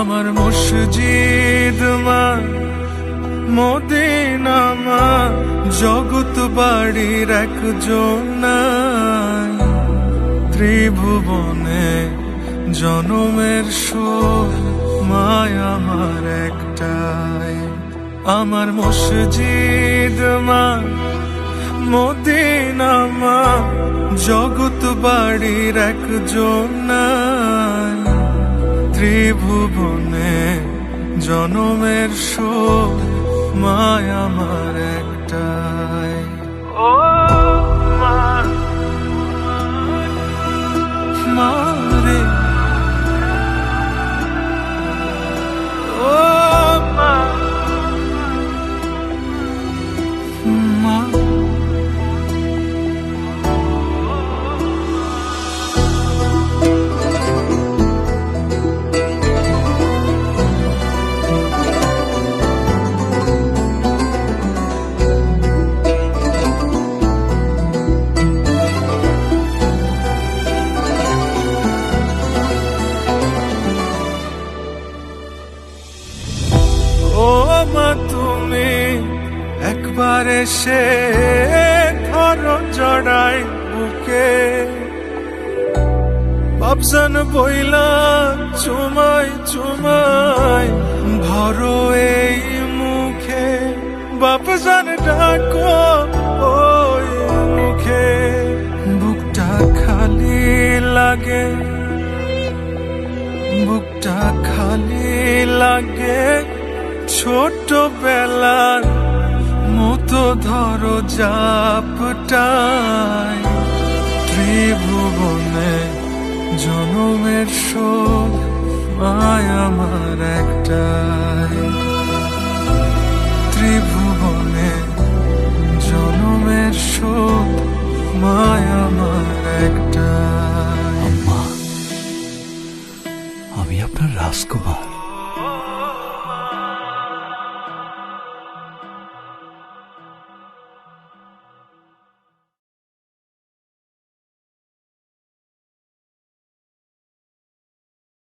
আমার মসজিদ মা, মদিনা মা, জগৎ বাড়ির একজন নাই। ত্রিভুবনে জনমের সুর মায় আমার একটাই। আমার মসজিদ মা, মদিনা মা, জগৎ বাড়ির একজন নাই। ত্রিভুবনে জনমের সুর মায় আমার একটাই। ও মা, মা রে, ও মা, মা। ও মা, তুমি একবার এসে ধরো জড়াই বুকে, বাপজান বইলা চুমাই চুমাই ভরো এই মুখে। বাপজান ডাকো ওই মুখে, বুকটা খালি লাগে, বুকটা খালি লাগে। ছোটবেলার মতো ধরো জাপটাই। ত্রিভুবনে জনমের শোক মায় আমার একটাই।